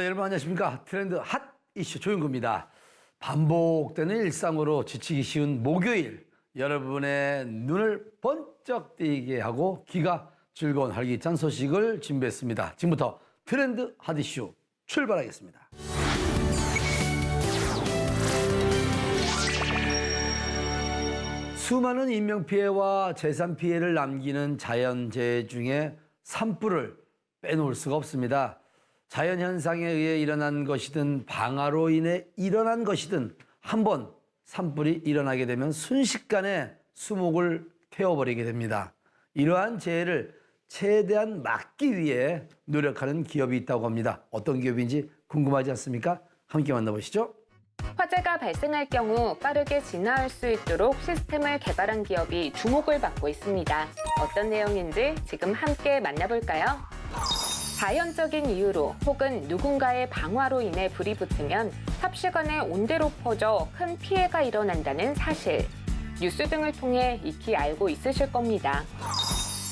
네, 여러분 안녕하십니까. 트렌드 핫 이슈 조윤구입니다. 반복되는 일상으로 지치기 쉬운 목요일, 여러분의 눈을 번쩍 뜨이게 하고 귀가 즐거운 활기찬 소식을 준비했습니다. 지금부터 트렌드 핫 이슈 출발하겠습니다. 수많은 인명피해와 재산피해를 남기는 자연재해 중에 산불을 빼놓을 수가 없습니다. 자연현상에 의해 일어난 것이든 방화로 인해 일어난 것이든 한번 산불이 일어나게 되면 순식간에 수목을 태워버리게 됩니다. 이러한 재해를 최대한 막기 위해 노력하는 기업이 있다고 합니다. 어떤 기업인지 궁금하지 않습니까? 함께 만나보시죠. 화재가 발생할 경우 빠르게 진화할 수 있도록 시스템을 개발한 기업이 주목을 받고 있습니다. 어떤 내용인지 지금 함께 만나볼까요? 자연적인 이유로 혹은 누군가의 방화로 인해 불이 붙으면 삽시간에 온대로 퍼져 큰 피해가 일어난다는 사실. 뉴스 등을 통해 익히 알고 있으실 겁니다.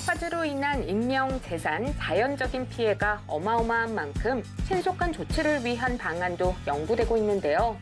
화재로 인한 인명, 재산, 자연적인 피해가 어마어마한 만큼 신속한 조치를 위한 방안도 연구되고 있는데요.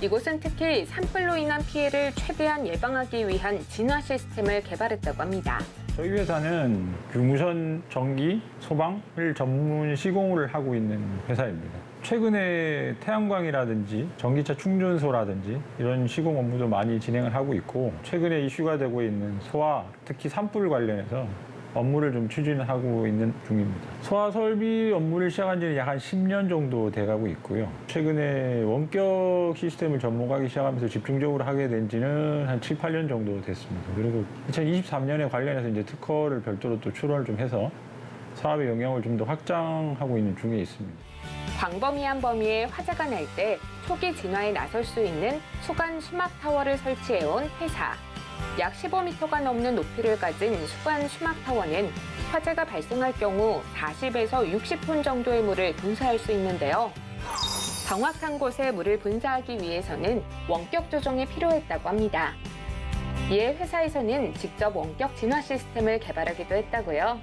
이곳은 특히 산불로 인한 피해를 최대한 예방하기 위한 진화 시스템을 개발했다고 합니다. 저희 회사는 유무선 전기, 소방을 전문 시공을 하고 있는 회사입니다. 최근에 태양광이라든지 전기차 충전소라든지 이런 시공 업무도 많이 진행을 하고 있고, 최근에 이슈가 되고 있는 소화, 특히 산불 관련해서 업무를 좀 추진하고 있는 중입니다. 소화 설비 업무를 시작한 지는 약 한 10년 정도 돼가고 있고요. 최근에 원격 시스템을 접목하기 시작하면서 집중적으로 하게 된 지는 한 7, 8년 정도 됐습니다. 그리고 2023년에 관련해서 이제 특허를 별도로 또 출원을 좀 해서 사업의 영역을 좀 더 확장하고 있는 중에 있습니다. 광범위한 범위의 화재가 날 때 초기 진화에 나설 수 있는 수관 수막타워를 설치해온 회사. 약 15m가 넘는 높이를 가진 수관 수막타워는 화재가 발생할 경우 40에서 60톤 정도의 물을 분사할 수 있는데요. 정확한 곳에 물을 분사하기 위해서는 원격 조정이 필요했다고 합니다. 이에 회사에서는 직접 원격 진화 시스템을 개발하기도 했다고요.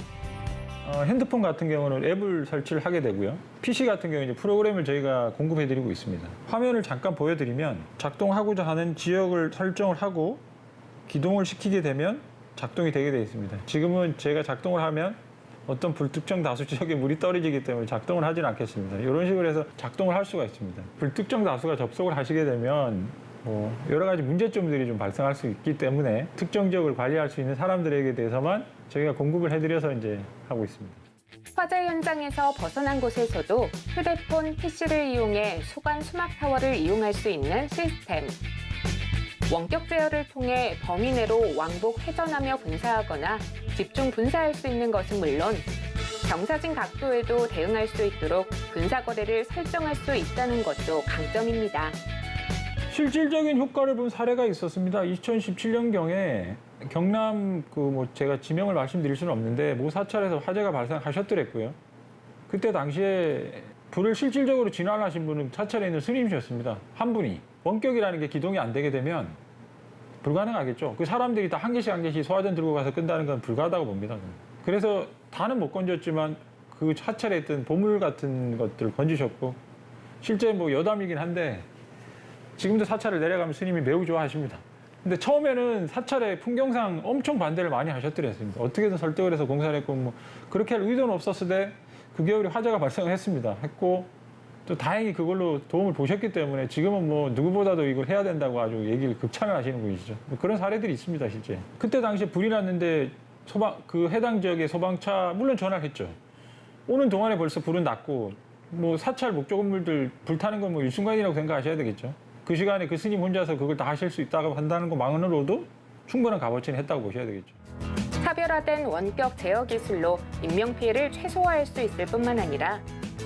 핸드폰 같은 경우는 앱을 설치를 하게 되고요. PC 같은 경우는 이제 프로그램을 저희가 공급해드리고 있습니다. 화면을 잠깐 보여드리면 작동하고자 하는 지역을 설정을 하고 기동을 시키게 되면 작동이 되게 되어 있습니다. 지금은 제가 작동을 하면 어떤 불특정 다수 지역에 물이 떨어지기 때문에 작동을 하지는 않겠습니다. 이런 식으로 해서 작동을 할 수가 있습니다. 불특정 다수가 접속을 하시게 되면 여러 가지 문제점들이 좀 발생할 수 있기 때문에 특정 지역을 관리할 수 있는 사람들에게 대해서만 저희가 공급을 해드려서 이제 하고 있습니다. 화재 현장에서 벗어난 곳에서도 휴대폰, PC를 이용해 수관 수막타워를 이용할 수 있는 시스템. 원격 제어를 통해 범위 내로 왕복 회전하며 분사하거나 집중 분사할 수 있는 것은 물론 경사진 각도에도 대응할 수 있도록 분사 거리를 설정할 수 있다는 것도 강점입니다. 실질적인 효과를 본 사례가 있었습니다. 2017년경에 경남 제가 지명을 말씀드릴 수는 없는데 모 사찰에서 화재가 발생하셨더랬고요. 그때 당시에 불을 실질적으로 진화하신 분은 사찰에 있는 스님이셨습니다. 한 분이. 원격이라는 게 기동이 안 되게 되면 불가능하겠죠. 그 사람들이 다 한 개씩 소화전 들고 가서 끈다는 건 불가하다고 봅니다. 그래서 다는 못 건졌지만 그 사찰에 있던 보물 같은 것들을 건지셨고, 실제 여담이긴 한데 지금도 사찰을 내려가면 스님이 매우 좋아하십니다. 근데 처음에는 사찰의 풍경상 엄청 반대를 많이 하셨더랬습니다. 어떻게든 설득을 해서 공사를 했고 그렇게 할 의도는 없었을 때 그 겨울에 화재가 발생을 했고, 또 다행히 그걸로 도움을 보셨기 때문에 지금은 누구보다도 이걸 해야 된다고 아주 얘기를 극찬을 하시는 분이시죠. 그런 사례들이 있습니다, 실제. 그때 당시에 불이 났는데 그 해당 지역의 소방차 물론 전화를 했죠. 오는 동안에 벌써 불은 났고 사찰 목조 건물들 불타는 건 일순간이라고 생각하셔야 되겠죠. 그 시간에 그 스님 혼자서 그걸 다 하실 수 있다고 한다는 것만으로도 충분한 값어치는 했다고 보셔야 되겠죠. 차별화된 원격 제어 기술로 인명피해를 최소화할 수 있을 뿐만 아니라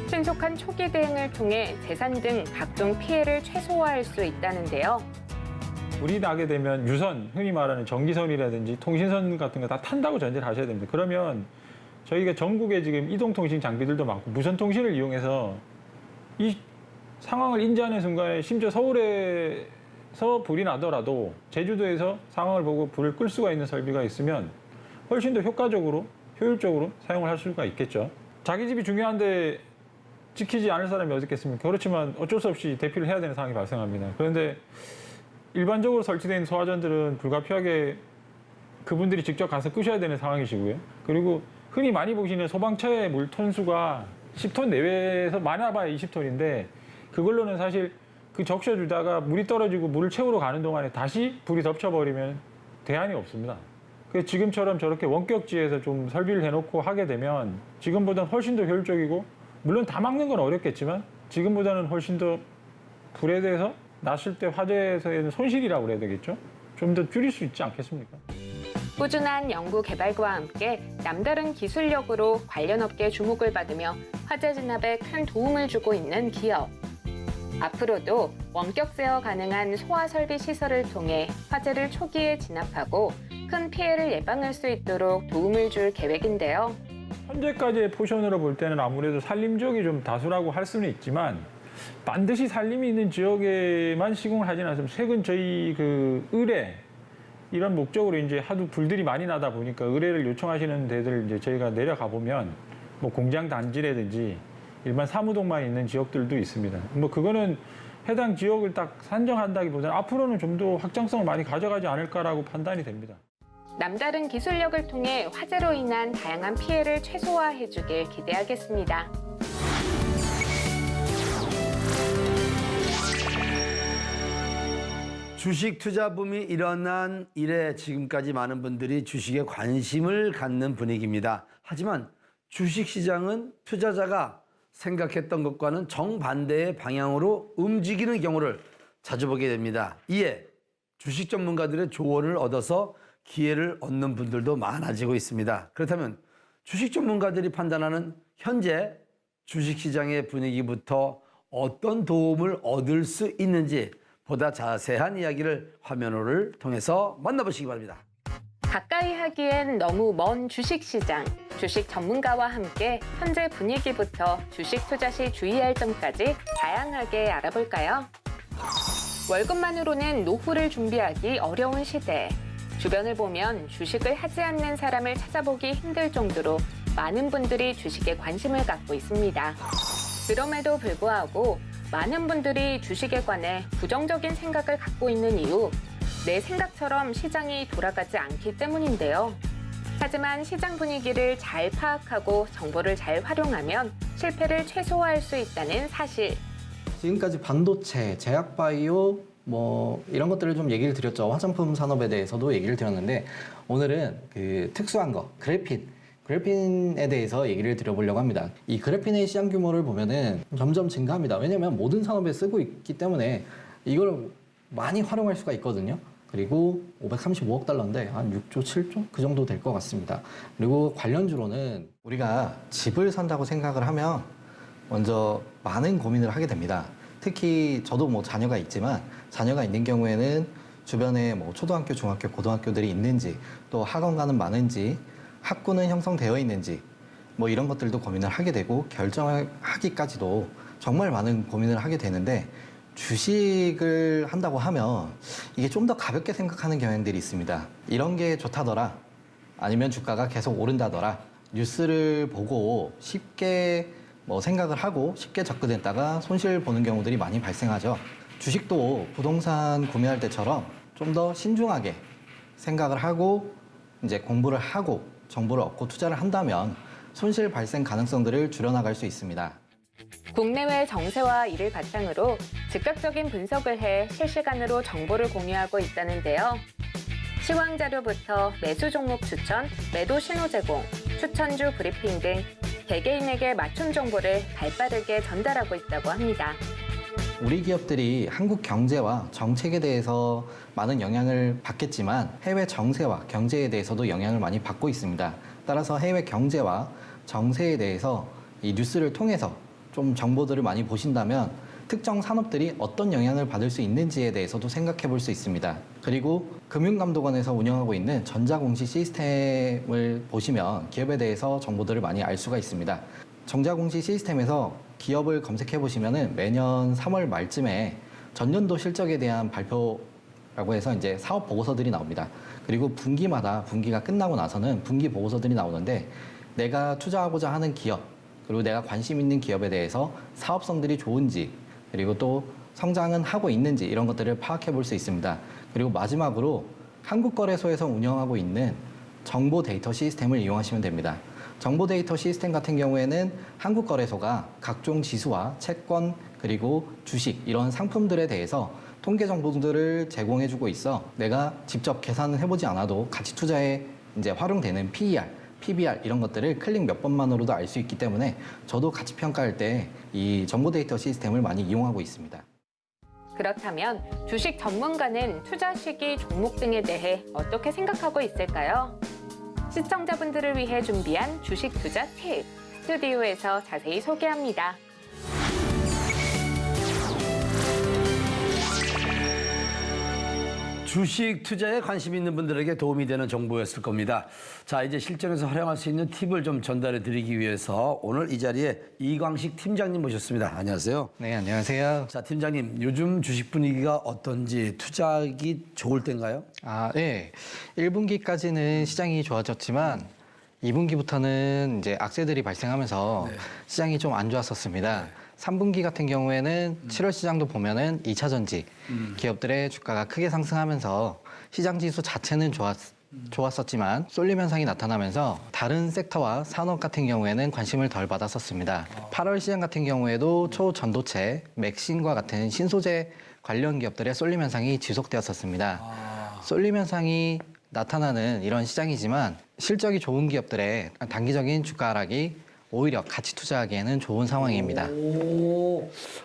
신속한 초기 대응을 통해 재산 등 각종 피해를 최소화할 수 있다는데요. 불이 나게 되면 유선, 흔히 말하는 전기선이라든지 통신선 같은 거 다 탄다고 전제를 하셔야 됩니다. 그러면 저희가 전국에 지금 이동통신 장비들도 많고 무선통신을 이용해서 이 상황을 인지하는 순간에 심지어 서울에서 불이 나더라도 제주도에서 상황을 보고 불을 끌 수가 있는 설비가 있으면 훨씬 더 효과적으로, 효율적으로 사용을 할 수가 있겠죠. 자기 집이 중요한데 지키지 않을 사람이 어디 있겠습니까? 그렇지만 어쩔 수 없이 대피를 해야 되는 상황이 발생합니다. 그런데 일반적으로 설치된 소화전들은 불가피하게 그분들이 직접 가서 끄셔야 되는 상황이시고요. 그리고 흔히 많이 보시는 소방차의 물 톤수가 10톤 내외에서 많아봐야 20톤인데 그걸로는 사실 그 적셔주다가 물이 떨어지고 물을 채우러 가는 동안에 다시 불이 덮쳐버리면 대안이 없습니다. 그래서 지금처럼 저렇게 원격지에서 좀 설비를 해놓고 하게 되면 지금보다는 훨씬 더 효율적이고 물론 다 막는 건 어렵겠지만 지금보다는 훨씬 더 불에 대해서 났을 때 화재에서의 손실이라고 그래야 되겠죠? 좀 더 줄일 수 있지 않겠습니까? 꾸준한 연구 개발과 함께 남다른 기술력으로 관련 업계 주목을 받으며 화재 진압에 큰 도움을 주고 있는 기업. 앞으로도 원격 제어 가능한 소화 설비 시설을 통해 화재를 초기에 진압하고 큰 피해를 예방할 수 있도록 도움을 줄 계획인데요. 현재까지의 포션으로 볼 때는 아무래도 산림 지역이 좀 다수라고 할 수는 있지만 반드시 산림이 있는 지역에만 시공을 하지는 않습니다. 최근 저희 그 의뢰 이런 목적으로 이제 하도 불들이 많이 나다 보니까 의뢰를 요청하시는 데들 이제 저희가 내려가 보면 뭐 공장 단지라든지 일반 사무동만 있는 지역들도 있습니다. 뭐 그거는 해당 지역을 딱 산정한다기보다는 앞으로는 좀 더 확장성을 많이 가져가지 않을까라고 판단이 됩니다. 남다른 기술력을 통해 화재로 인한 다양한 피해를 최소화해주길 기대하겠습니다. 주식 투자 붐이 일어난 이래 지금까지 많은 분들이 주식에 관심을 갖는 분위기입니다. 하지만 주식 시장은 투자자가 생각했던 것과는 정반대의 방향으로 움직이는 경우를 자주 보게 됩니다. 이에 주식 전문가들의 조언을 얻어서 기회를 얻는 분들도 많아지고 있습니다. 그렇다면 주식 전문가들이 판단하는 현재 주식 시장의 분위기부터 어떤 도움을 얻을 수 있는지 보다 자세한 이야기를 화면을 통해서 만나보시기 바랍니다. 가까이 하기엔 너무 먼 주식시장. 주식 전문가와 함께 현재 분위기부터 주식 투자 시 주의할 점까지 다양하게 알아볼까요? 월급만으로는 노후를 준비하기 어려운 시대. 주변을 보면 주식을 하지 않는 사람을 찾아보기 힘들 정도로 많은 분들이 주식에 관심을 갖고 있습니다. 그럼에도 불구하고 많은 분들이 주식에 관해 부정적인 생각을 갖고 있는 이유, 내 생각처럼 시장이 돌아가지 않기 때문인데요. 하지만 시장 분위기를 잘 파악하고 정보를 잘 활용하면 실패를 최소화할 수 있다는 사실. 지금까지 반도체, 제약바이오 뭐 이런 것들을 좀 얘기를 드렸죠. 화장품 산업에 대해서도 얘기를 드렸는데 오늘은 그 특수한 거, 그래핀에 대해서 얘기를 드려보려고 합니다. 이 그래핀의 시장 규모를 보면은 점점 증가합니다. 왜냐하면 모든 산업에 쓰고 있기 때문에 이걸 많이 활용할 수가 있거든요. 그리고 535억 달러인데 한 6조, 7조? 그 정도 될 것 같습니다. 그리고 관련주로는 우리가 집을 산다고 생각을 하면 먼저 많은 고민을 하게 됩니다. 특히 저도 뭐 자녀가 있지만 자녀가 있는 경우에는 주변에 뭐 초등학교, 중학교, 고등학교들이 있는지 또 학원가는 많은지 학구는 형성되어 있는지 뭐 이런 것들도 고민을 하게 되고 결정하기까지도 정말 많은 고민을 하게 되는데 주식을 한다고 하면 이게 좀 더 가볍게 생각하는 경향들이 있습니다. 이런 게 좋다더라 아니면 주가가 계속 오른다더라 뉴스를 보고 쉽게 뭐 생각을 하고 쉽게 접근했다가 손실 보는 경우들이 많이 발생하죠. 주식도 부동산 구매할 때처럼 좀 더 신중하게 생각을 하고 이제 공부를 하고 정보를 얻고 투자를 한다면 손실 발생 가능성들을 줄여나갈 수 있습니다. 국내외 정세와 이를 바탕으로 즉각적인 분석을 해 실시간으로 정보를 공유하고 있다는데요. 시황 자료부터 매수 종목 추천, 매도 신호 제공, 추천주 브리핑 등 개개인에게 맞춤 정보를 발빠르게 전달하고 있다고 합니다. 우리 기업들이 한국 경제와 정책에 대해서 많은 영향을 받겠지만 해외 정세와 경제에 대해서도 영향을 많이 받고 있습니다. 따라서 해외 경제와 정세에 대해서 이 뉴스를 통해서 좀 정보들을 많이 보신다면 특정 산업들이 어떤 영향을 받을 수 있는지에 대해서도 생각해 볼 수 있습니다. 그리고 금융감독원에서 운영하고 있는 전자공시 시스템을 보시면 기업에 대해서 정보들을 많이 알 수가 있습니다. 전자공시 시스템에서 기업을 검색해 보시면 매년 3월 말쯤에 전년도 실적에 대한 발표라고 해서 이제 사업 보고서들이 나옵니다. 그리고 분기마다 분기가 끝나고 나서는 분기 보고서들이 나오는데 내가 투자하고자 하는 기업 그리고 내가 관심 있는 기업에 대해서 사업성들이 좋은지, 그리고 또 성장은 하고 있는지 이런 것들을 파악해 볼 수 있습니다. 그리고 마지막으로 한국거래소에서 운영하고 있는 정보 데이터 시스템을 이용하시면 됩니다. 정보 데이터 시스템 같은 경우에는 한국거래소가 각종 지수와 채권 그리고 주식 이런 상품들에 대해서 통계 정보들을 제공해주고 있어 내가 직접 계산을 해보지 않아도 가치 투자에 이제 활용되는 PER, PBR 이런 것들을 클릭 몇 번만으로도 알 수 있기 때문에 저도 가치 평가할 때 이 정보 데이터 시스템을 많이 이용하고 있습니다. 그렇다면 주식 전문가는 투자 시기, 종목 등에 대해 어떻게 생각하고 있을까요? 시청자분들을 위해 준비한 주식 투자 팁, 스튜디오에서 자세히 소개합니다. 주식 투자에 관심 있는 분들에게 도움이 되는 정보였을 겁니다. 자, 이제 실전에서 활용할 수 있는 팁을 좀 전달해 드리기 위해서 오늘 이 자리에 이광식 팀장님 모셨습니다. 안녕하세요. 네, 안녕하세요. 자, 팀장님, 요즘 주식 분위기가 어떤지 투자하기 좋을 때인가요? 네. 1분기까지는 시장이 좋아졌지만 2분기부터는 이제 악재들이 발생하면서 시장이 좀 안 좋았었습니다. 3분기 같은 경우에는 7월 시장도 보면은 2차 전지 기업들의 주가가 크게 상승하면서 시장 지수 자체는 좋았었지만 쏠림 현상이 나타나면서 다른 섹터와 산업 같은 경우에는 관심을 덜 받았었습니다. 8월 시장 같은 경우에도 초전도체, 맥신과 같은 신소재 관련 기업들의 쏠림 현상이 지속되었었습니다. 쏠림 현상이 나타나는 이런 시장이지만 실적이 좋은 기업들의 단기적인 주가 하락이 오히려 가치 투자하기에는 좋은 상황입니다.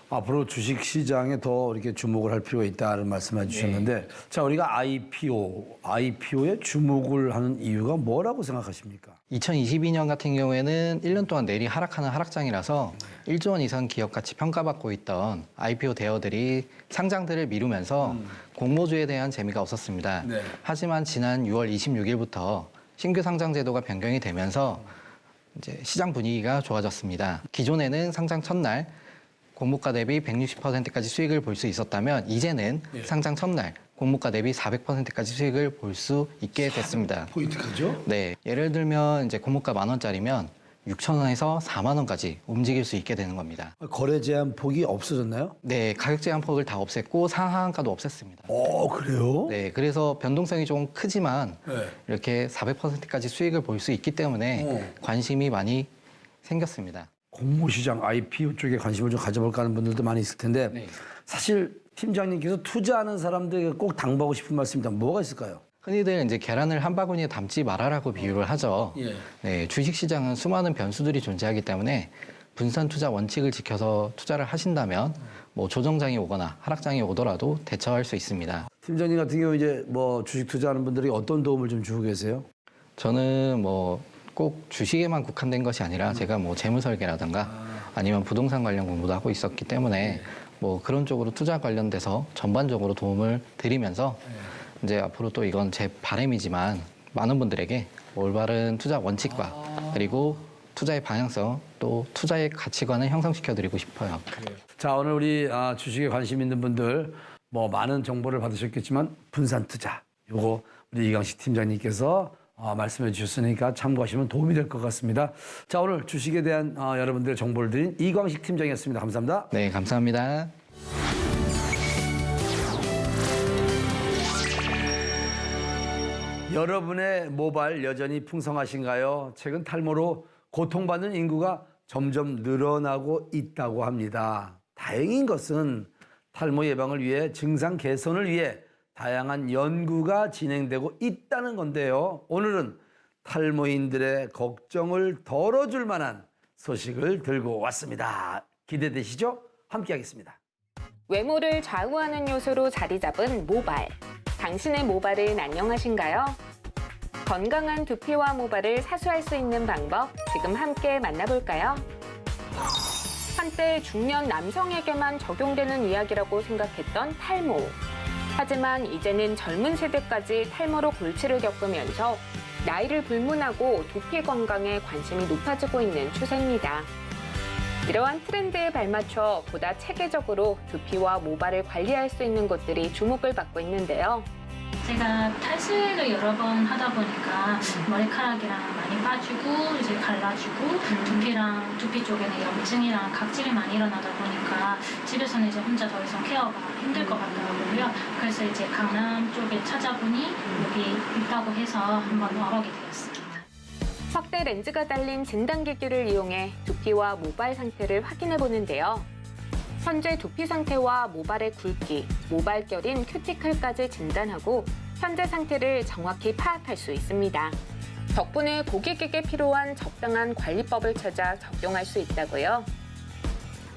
앞으로 주식 시장에 더 이렇게 주목을 할 필요가 있다는 말씀을 해주셨는데, 자, 우리가 IPO에 주목을 하는 이유가 뭐라고 생각하십니까? 2022년 같은 경우에는 1년 동안 내리 하락하는 하락장이라서 1조 원 이상 기업 가치 평가받고 있던 IPO 대여들이 상장들을 미루면서 공모주에 대한 재미가 없었습니다. 네. 하지만 지난 6월 26일부터 신규 상장 제도가 변경이 되면서 이제 시장 분위기가 좋아졌습니다. 기존에는 상장 첫날 공모가 대비 160%까지 수익을 볼 수 있었다면 이제는 상장 첫날 공모가 대비 400%까지 수익을 볼 수 있게 됐습니다. 포인트까지요? 네, 예를 들면 이제 공모가 10,000원짜리면 6,000원에서 4만원까지 움직일 수 있게 되는 겁니다. 거래 제한 폭이 없어졌나요? 네, 가격 제한 폭을 다 없앴고 상한가도 없앴습니다. 그래요? 네, 그래서 변동성이 좀 크지만 네. 이렇게 400%까지 수익을 볼 수 있기 때문에 관심이 많이 생겼습니다. 공모시장 IPO 쪽에 관심을 좀 가져볼까 하는 분들도 많이 있을 텐데 네. 사실 팀장님께서 투자하는 사람들에게 꼭 당부하고 싶은 말씀이 뭐가 있을까요? 흔히들 이제 계란을 한 바구니에 담지 말아라고 비유를 하죠. 예. 네, 주식시장은 수많은 변수들이 존재하기 때문에 분산 투자 원칙을 지켜서 투자를 하신다면 뭐 조정장이 오거나 하락장이 오더라도 대처할 수 있습니다. 팀장님 같은 경우 이제 뭐 주식 투자하는 분들이 어떤 도움을 좀 주고 계세요? 저는 뭐 꼭 주식에만 국한된 것이 아니라 제가 뭐 재무 설계라든가 아니면 부동산 관련 공부도 하고 있었기 때문에 뭐 그런 쪽으로 투자 관련돼서 전반적으로 도움을 드리면서 이제 앞으로 또 이건 제 바람이지만 많은 분들에게 올바른 투자 원칙과 그리고 투자의 방향성 또 투자의 가치관을 형성시켜드리고 싶어요. 자, 오늘 우리 주식에 관심 있는 분들 뭐 많은 정보를 받으셨겠지만 분산 투자 요거 우리 이광식 팀장님께서 말씀해 주셨으니까 참고하시면 도움이 될 것 같습니다. 자, 오늘 주식에 대한 여러분들의 정보를 드린 이광식 팀장이었습니다. 감사합니다. 네, 감사합니다. 여러분의 모발 여전히 풍성하신가요? 최근 탈모로 고통받는 인구가 점점 늘어나고 있다고 합니다. 다행인 것은 탈모 예방을 위해 증상 개선을 위해 다양한 연구가 진행되고 있다는 건데요. 오늘은 탈모인들의 걱정을 덜어줄 만한 소식을 들고 왔습니다. 기대되시죠? 함께하겠습니다. 외모를 좌우하는 요소로 자리 잡은 모발. 당신의 모발은 안녕하신가요? 건강한 두피와 모발을 사수할 수 있는 방법 지금 함께 만나볼까요? 한때 중년 남성에게만 적용되는 이야기라고 생각했던 탈모. 하지만 이제는 젊은 세대까지 탈모로 골치를 겪으면서 나이를 불문하고 두피 건강에 관심이 높아지고 있는 추세입니다. 이러한 트렌드에 발맞춰 보다 체계적으로 두피와 모발을 관리할 수 있는 곳들이 주목을 받고 있는데요. 제가 탈색을 여러 번 하다 보니까 머리카락이랑 많이 빠지고 이제 갈라지고 두피 쪽에는 염증이랑 각질이 많이 일어나다 보니까 집에서는 이제 혼자 더 이상 케어가 힘들 것 같더라고요. 그래서 이제 강남 쪽에 찾아보니 여기 있다고 해서 한번 와보게 되었습니다. 확대 렌즈가 달린 진단기기를 이용해 두피와 모발 상태를 확인해 보는데요. 현재 두피 상태와 모발의 굵기, 모발결인 큐티클까지 진단하고 현재 상태를 정확히 파악할 수 있습니다. 덕분에 고객에게 필요한 적당한 관리법을 찾아 적용할 수 있다고요.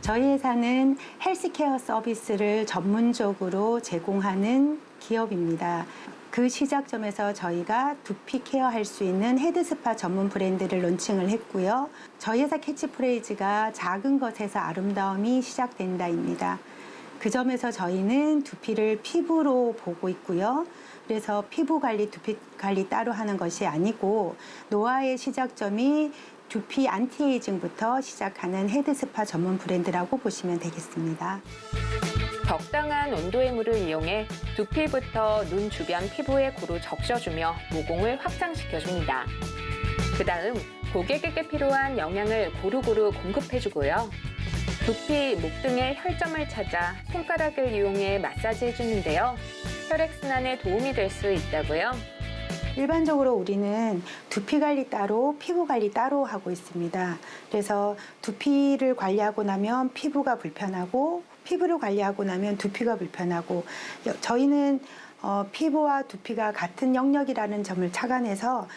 저희 회사는 헬스케어 서비스를 전문적으로 제공하는 기업입니다. 그 시작점에서 저희가 두피 케어할 수 있는 헤드스파 전문 브랜드를 론칭을 했고요. 저희 회사 캐치프레이즈가 작은 것에서 아름다움이 시작된다입니다. 그 점에서 저희는 두피를 피부로 보고 있고요. 그래서 피부 관리, 두피 관리 따로 하는 것이 아니고 노화의 시작점이 두피 안티에이징부터 시작하는 헤드스파 전문 브랜드라고 보시면 되겠습니다. 적당한 온도의 물을 이용해 두피부터 눈 주변 피부에 고루 적셔주며 모공을 확장시켜줍니다. 그 다음 고객에게 필요한 영양을 고루고루 공급해주고요. 두피, 목 등의 혈점을 찾아 손가락을 이용해 마사지해주는데요. 혈액순환에 도움이 될 수 있다고요. 일반적으로 우리는 두피 관리 따로, 피부 관리 따로 하고 있습니다. 그래서 두피를 관리하고 나면 피부가 불편하고 피부를 관리하고 나면 두피가 불편하고 저희는 피부와 두피가 같은 영역이라는 점을 착안해서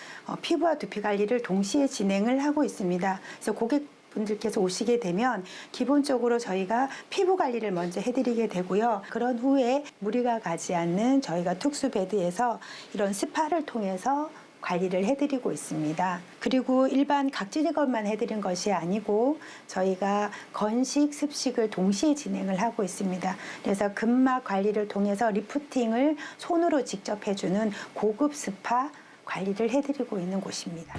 피부와 두피 관리를 동시에 진행을 하고 있습니다. 그래서 고객분들께서 오시게 되면 기본적으로 저희가 피부 관리를 먼저 해드리게 되고요. 그런 후에 무리가 가지 않는 저희가 특수 베드에서 이런 스파를 통해서 관리를 해드리고 있습니다. 그리고 일반 각질 제거만 해드린 것이 아니고 저희가 건식, 습식을 동시에 진행을 하고 있습니다. 그래서 근막 관리를 통해서 리프팅을 손으로 직접 해주는 고급 스파 관리를 해드리고 있는 곳입니다.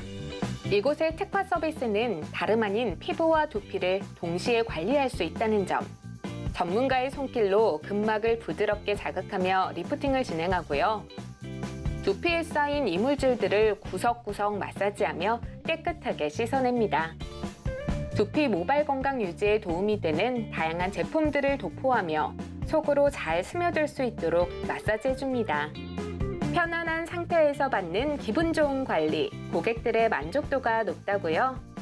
이곳의 특화 서비스는 다름 아닌 피부와 두피를 동시에 관리할 수 있다는 점. 전문가의 손길로 근막을 부드럽게 자극하며 리프팅을 진행하고요. 두피에 쌓인 이물질들을 구석구석 마사지하며 깨끗하게 씻어냅니다. 두피 모발 건강 유지에 도움이 되는 다양한 제품들을 도포하며 속으로 잘 스며들 수 있도록 마사지해줍니다. 편안한 상태에서 받는 기분 좋은 관리, 고객들의 만족도가 높다고요.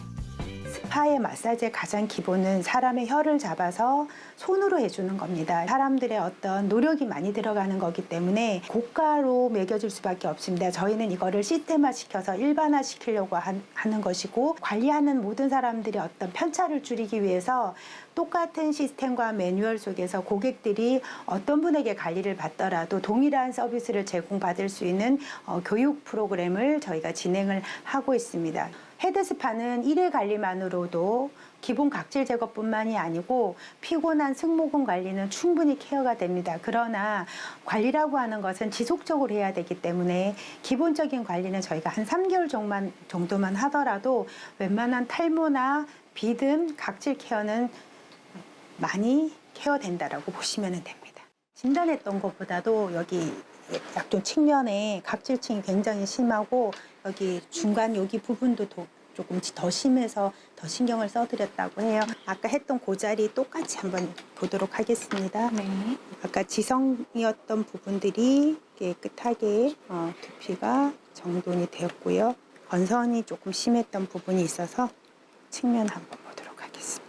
스파의 마사지의 가장 기본은 사람의 혀를 잡아서 손으로 해주는 겁니다. 사람들의 어떤 노력이 많이 들어가는 거기 때문에 고가로 매겨질 수밖에 없습니다. 저희는 이거를 시스템화시켜서 일반화시키려고 하는 것이고 관리하는 모든 사람들의 어떤 편차를 줄이기 위해서 똑같은 시스템과 매뉴얼 속에서 고객들이 어떤 분에게 관리를 받더라도 동일한 서비스를 제공받을 수 있는 교육 프로그램을 저희가 진행을 하고 있습니다. 헤드스파는 일회 관리만으로도 기본 각질 제거뿐만이 아니고 피곤한 승모근 관리는 충분히 케어가 됩니다. 그러나 관리라고 하는 것은 지속적으로 해야 되기 때문에 기본적인 관리는 저희가 한 3개월 정도만 하더라도 웬만한 탈모나 비듬, 각질 케어는 많이 케어된다라고 보시면 됩니다. 진단했던 것보다도 여기 약쪽 측면에 각질층이 굉장히 심하고 여기 중간 여기 부분도 조금 더 심해서 더 신경을 써드렸다고 해요. 아까 했던 그 자리 똑같이 한번 보도록 하겠습니다. 네. 아까 지성이었던 부분들이 깨끗하게 두피가 정돈이 되었고요. 건선이 조금 심했던 부분이 있어서 측면 한번 보도록 하겠습니다.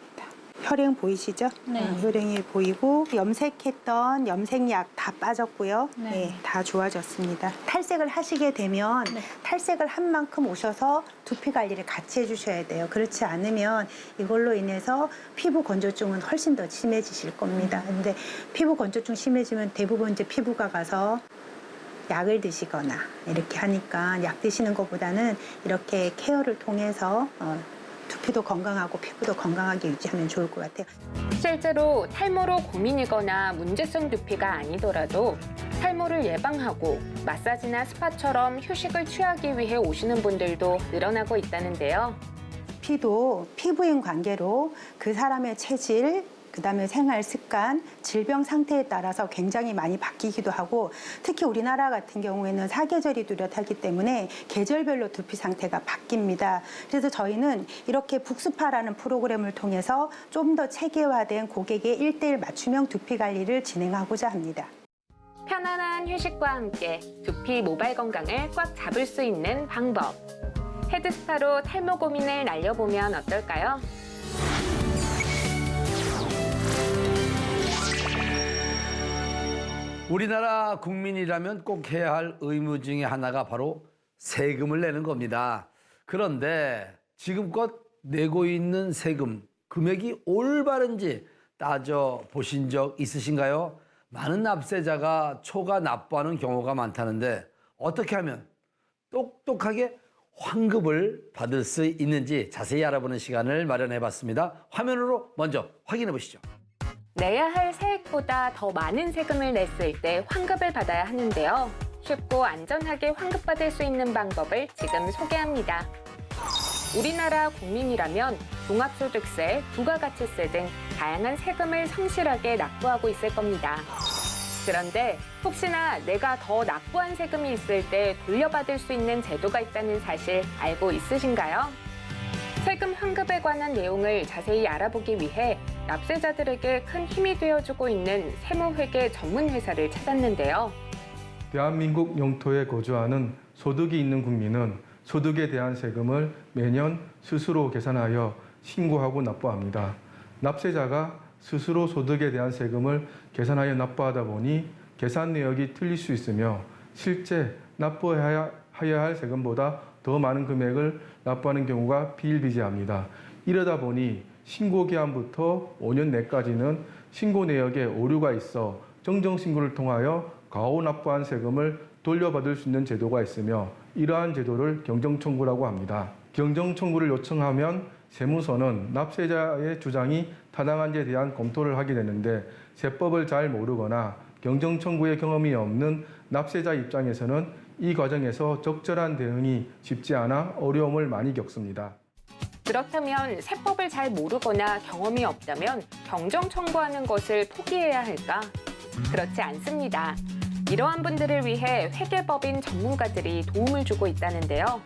혈행 보이시죠? 네. 혈행이 보이고 염색했던 염색약 다 빠졌고요. 네. 네, 다 좋아졌습니다. 탈색을 하시게 되면 네. 탈색을 한 만큼 오셔서 두피 관리를 같이 해주셔야 돼요. 그렇지 않으면 이걸로 인해서 피부 건조증은 훨씬 더 심해지실 겁니다. 근데 피부 건조증 심해지면 대부분 이제 피부가 가서 약을 드시거나 이렇게 하니까 약 드시는 것보다는 이렇게 케어를 통해서 두피도 건강하고 피부도 건강하게 유지하면 좋을 것 같아요. 실제로 탈모로 고민이거나 문제성 두피가 아니더라도 탈모를 예방하고 마사지나 스파처럼 휴식을 취하기 위해 오시는 분들도 늘어나고 있다는데요. 피도 피부인 관계로 그 사람의 체질, 그다음에 생활 습관, 질병 상태에 따라서 굉장히 많이 바뀌기도 하고 특히 우리나라 같은 경우에는 사계절이 뚜렷하기 때문에 계절별로 두피 상태가 바뀝니다. 그래서 저희는 이렇게 북스파라는 프로그램을 통해서 좀 더 체계화된 고객의 1:1 맞춤형 두피 관리를 진행하고자 합니다. 편안한 휴식과 함께 두피 모발 건강을 꽉 잡을 수 있는 방법. 헤드스파로 탈모 고민을 날려보면 어떨까요? 우리나라 국민이라면 꼭 해야 할 의무 중에 하나가 바로 세금을 내는 겁니다. 그런데 지금껏 내고 있는 세금, 금액이 올바른지 따져보신 적 있으신가요? 많은 납세자가 초과 납부하는 경우가 많다는데 어떻게 하면 똑똑하게 환급을 받을 수 있는지 자세히 알아보는 시간을 마련해봤습니다. 화면으로 먼저 확인해 보시죠. 내야 할 세액보다 더 많은 세금을 냈을 때 환급을 받아야 하는데요. 쉽고 안전하게 환급받을 수 있는 방법을 지금 소개합니다. 우리나라 국민이라면 종합소득세, 부가가치세 등 다양한 세금을 성실하게 납부하고 있을 겁니다. 그런데 혹시나 내가 더 납부한 세금이 있을 때 돌려받을 수 있는 제도가 있다는 사실 알고 있으신가요? 세금 환급에 관한 내용을 자세히 알아보기 위해 납세자들에게 큰 힘이 되어주고 있는 세무회계 전문 회사를 찾았는데요. 대한민국 영토에 거주하는 소득이 있는 국민은 소득에 대한 세금을 매년 스스로 계산하여 신고하고 납부합니다. 납세자가 스스로 소득에 대한 세금을 계산하여 납부하다 보니 계산 내역이 틀릴 수 있으며 실제 납부해야 할 세금보다 더 많은 금액을 납부하는 경우가 비일비재합니다. 이러다 보니 신고기한부터 5년 내까지는 신고 내역에 오류가 있어 정정신고를 통하여 과오 납부한 세금을 돌려받을 수 있는 제도가 있으며 이러한 제도를 경정청구라고 합니다. 경정청구를 요청하면 세무서는 납세자의 주장이 타당한지에 대한 검토를 하게 되는데 세법을 잘 모르거나 경정청구의 경험이 없는 납세자 입장에서는 이 과정에서 적절한 대응이 쉽지 않아 어려움을 많이 겪습니다. 그렇다면 세법을 잘 모르거나 경험이 없다면 경정 청구하는 것을 포기해야 할까? 그렇지 않습니다. 이러한 분들을 위해 회계법인 전문가들이 도움을 주고 있다는데요.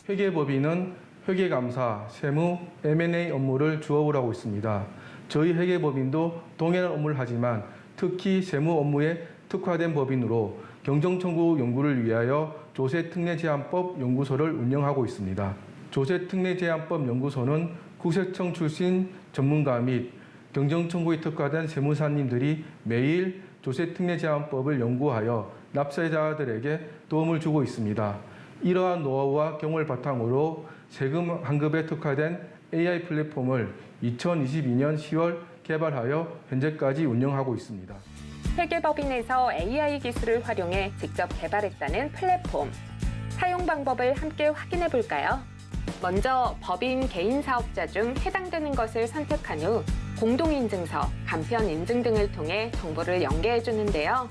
회계법인은 회계감사, 세무, M&A 업무를 주업으로 하고 있습니다. 저희 회계법인도 동일한 업무를 하지만 특히 세무 업무에 특화된 법인으로 경정청구 연구를 위하여 조세특례제한법 연구소를 운영하고 있습니다. 조세특례제한법 연구소는 국세청 출신 전문가 및 경정청구에 특화된 세무사님들이 매일 조세특례제한법을 연구하여 납세자들에게 도움을 주고 있습니다. 이러한 노하우와 경험을 바탕으로 세금 환급에 특화된 AI 플랫폼을 2022년 10월 개발하여 현재까지 운영하고 있습니다. 회계법인에서 AI 기술을 활용해 직접 개발했다는 플랫폼. 사용 방법을 함께 확인해 볼까요? 먼저 법인 개인 사업자 중 해당되는 것을 선택한 후 공동인증서, 간편인증 등을 통해 정보를 연계해 주는데요.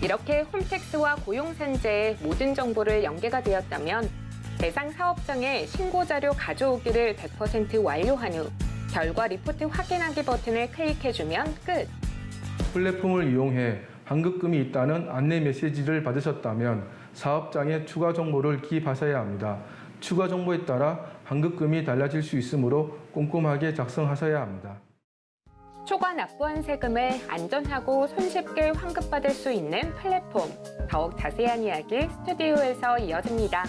이렇게 홈택스와 고용산재의 모든 정보를 연계가 되었다면 대상 사업장에 신고자료 가져오기를 100% 완료한 후 결과 리포트 확인하기 버튼을 클릭해주면 끝! 플랫폼을 이용해 환급금이 있다는 안내 메시지를 받으셨다면 사업장에 추가 정보를 기입하셔야 합니다. 추가 정보에 따라 환급금이 달라질 수 있으므로 꼼꼼하게 작성하셔야 합니다. 초과 납부한 세금을 안전하고 손쉽게 환급받을 수 있는 플랫폼. 더욱 자세한 이야기 스튜디오에서 이어집니다.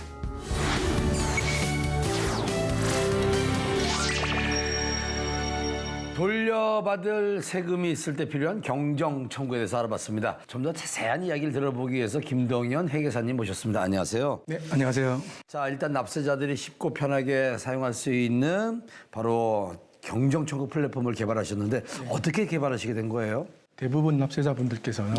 돌려받을 세금이 있을 때 필요한 경정 청구에 대해서 알아봤습니다. 좀 더 자세한 이야기를 들어보기 위해서 김동현 회계사님 모셨습니다. 안녕하세요. 네, 안녕하세요. 자, 일단 납세자들이 쉽고 편하게 사용할 수 있는 바로 경정 청구 플랫폼을 개발하셨는데 어떻게 개발하시게 된 거예요? 대부분 납세자분들께서는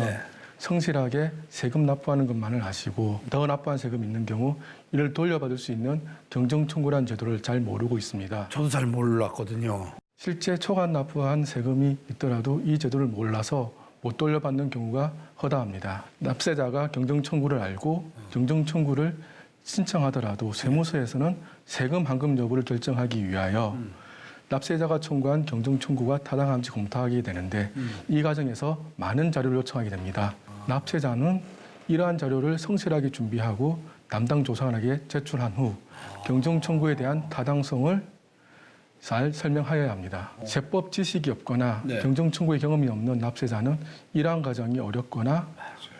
성실하게 세금 납부하는 것만을 아시고 더 납부한 세금이 있는 경우 이를 돌려받을 수 있는 경정 청구라는 제도를 잘 모르고 있습니다. 저도 잘 몰랐거든요. 실제 초과 납부한 세금이 있더라도 이 제도를 몰라서 못 돌려받는 경우가 허다합니다. 납세자가 경정 청구를 알고 경정 청구를 신청하더라도 세무서에서는 세금 환급 여부를 결정하기 위하여 납세자가 청구한 경정 청구가 타당한지 검토하게 되는데 이 과정에서 많은 자료를 요청하게 됩니다. 납세자는 이러한 자료를 성실하게 준비하고 담당 조사관에게 제출한 후 경정 청구에 대한 타당성을 잘 설명하여야 합니다. 제법 지식이 없거나 네. 경정 청구의 경험이 없는 납세자는 이러한 과정이 어렵거나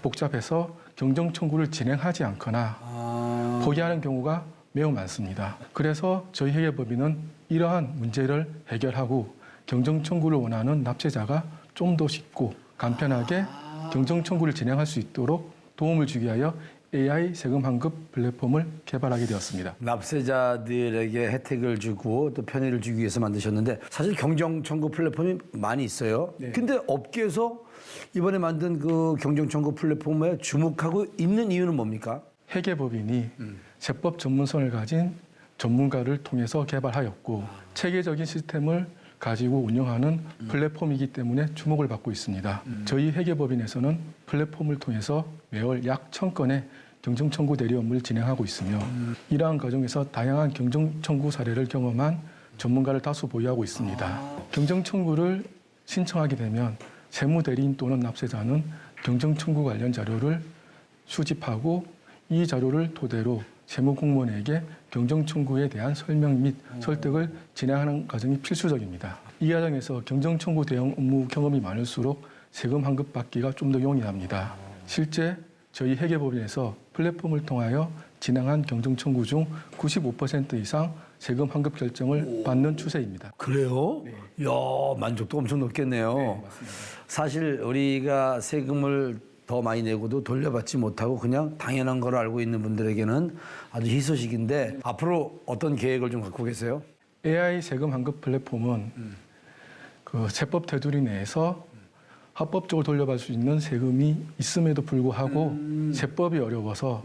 복잡해서 경정 청구를 진행하지 않거나 포기하는 경우가 매우 많습니다. 그래서 저희 회계법인은 이러한 문제를 해결하고 경정 청구를 원하는 납세자가 좀 더 쉽고 간편하게 경정 청구를 진행할 수 있도록 도움을 주기 위하여 AI 세금 환급 플랫폼을 개발하게 되었습니다. 납세자들에게 혜택을 주고 또 편의를 주기 위해서 만드셨는데 사실 경정 청구 플랫폼이 많이 있어요. 근데 업계에서 이번에 만든 그 경정 청구 플랫폼에 주목하고 있는 이유는 뭡니까? 회계법인이 세법 전문성을 가진 전문가를 통해서 개발하였고 체계적인 시스템을 가지고 운영하는 플랫폼이기 때문에 주목을 받고 있습니다. 저희 회계법인에서는 플랫폼을 통해서 매월 약 1,000건의 경정 청구 대리 업무를 진행하고 있으며 이러한 과정에서 다양한 경정 청구 사례를 경험한 전문가를 다수 보유하고 있습니다. 경정 청구를 신청하게 되면 세무 대리인 또는 납세자는 경정 청구 관련 자료를 수집하고 이 자료를 토대로 세무 공무원에게 경정 청구에 대한 설명 및 설득을 진행하는 과정이 필수적입니다. 이 과정에서 경정 청구 대응 업무 경험이 많을수록 세금 환급 받기가 좀 더 용이합니다. 실제 저희 회계법인에서 플랫폼을 통하여 진행한 경정 청구 중 95% 이상 세금 환급 결정을 받는 추세입니다. 그래요? 이야, 만족도 엄청 높겠네요. 사실 우리가 세금을 더 많이 내고도 돌려받지 못하고 그냥 당연한 걸 알고 있는 분들에게는 아주 희소식인데 앞으로 어떤 계획을 좀 갖고 계세요? AI 세금 환급 플랫폼은 그 세법 테두리 내에서 합법적으로 돌려받을 수 있는 세금이 있음에도 불구하고 세법이 어려워서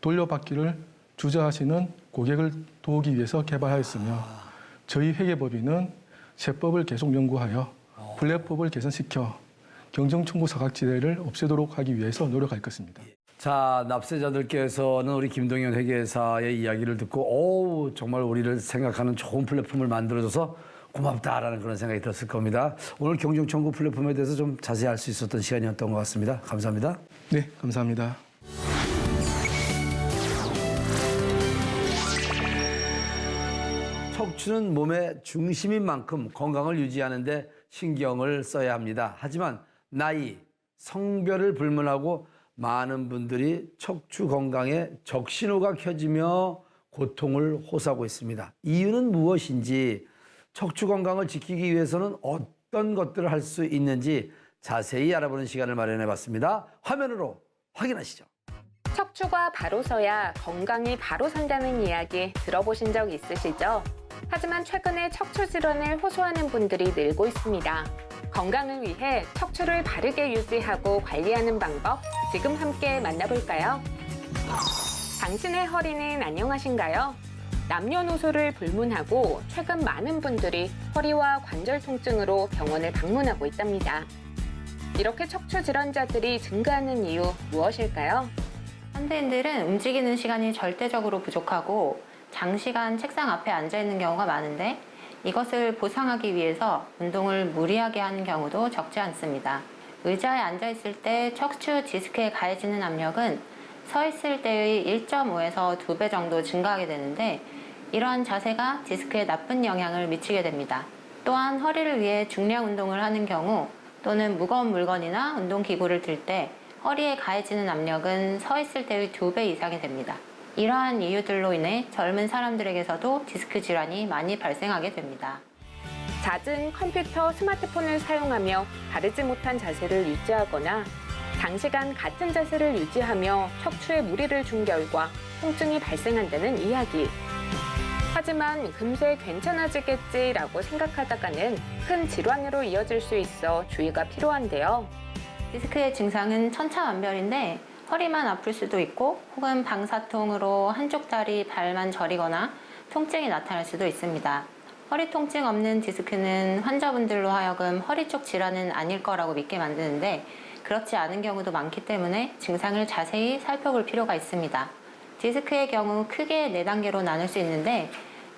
돌려받기를 주저하시는 고객을 도우기 위해서 개발하였으며 저희 회계법인은 세법을 계속 연구하여 플랫폼을 개선시켜 경정 청구 사각지대를 없애도록 하기 위해서 노력할 것입니다. 자, 납세자들께서는 우리 김동현 회계사의 이야기를 듣고 오, 정말 우리를 생각하는 좋은 플랫폼을 만들어줘서 고맙다라는 그런 생각이 들었을 겁니다. 오늘 경정 청구 플랫폼에 대해서 좀 자세히 알 수 있었던 시간이었던 것 같습니다. 감사합니다. 네, 감사합니다. 척추는 몸의 중심인 만큼 건강을 유지하는 데 신경을 써야 합니다. 하지만 나이, 성별을 불문하고 많은 분들이 척추 건강에 적신호가 켜지며 고통을 호소하고 있습니다. 이유는 무엇인지, 척추 건강을 지키기 위해서는 어떤 것들을 할 수 있는지 자세히 알아보는 시간을 마련해 봤습니다. 화면으로 확인하시죠. 척추가 바로 서야 건강이 바로 산다는 이야기 들어보신 적 있으시죠? 하지만 최근에 척추 질환을 호소하는 분들이 늘고 있습니다. 건강을 위해 척추를 바르게 유지하고 관리하는 방법 지금 함께 만나볼까요? 당신의 허리는 안녕하신가요? 남녀노소를 불문하고 최근 많은 분들이 허리와 관절 통증으로 병원을 방문하고 있답니다. 이렇게 척추 질환자들이 증가하는 이유 무엇일까요? 현대인들은 움직이는 시간이 절대적으로 부족하고 장시간 책상 앞에 앉아 있는 경우가 많은데 이것을 보상하기 위해서 운동을 무리하게 하는 경우도 적지 않습니다. 의자에 앉아 있을 때 척추 디스크에 가해지는 압력은 서 있을 때의 1.5에서 2배 정도 증가하게 되는데 이러한 자세가 디스크에 나쁜 영향을 미치게 됩니다. 또한 허리를 위해 중량 운동을 하는 경우 또는 무거운 물건이나 운동기구를 들 때 허리에 가해지는 압력은 서 있을 때의 2배 이상이 됩니다. 이러한 이유들로 인해 젊은 사람들에게서도 디스크 질환이 많이 발생하게 됩니다. 잦은 컴퓨터, 스마트폰을 사용하며 바르지 못한 자세를 유지하거나 장시간 같은 자세를 유지하며 척추에 무리를 준 결과 통증이 발생한다는 이야기. 하지만 금세 괜찮아지겠지라고 생각하다가는 큰 질환으로 이어질 수 있어 주의가 필요한데요. 디스크의 증상은 천차만별인데 허리만 아플 수도 있고 혹은 방사통으로 한쪽 다리, 발만 저리거나 통증이 나타날 수도 있습니다. 허리 통증 없는 디스크는 환자분들로 하여금 허리 쪽 질환은 아닐 거라고 믿게 만드는데 그렇지 않은 경우도 많기 때문에 증상을 자세히 살펴볼 필요가 있습니다. 디스크의 경우 크게 4단계로 나눌 수 있는데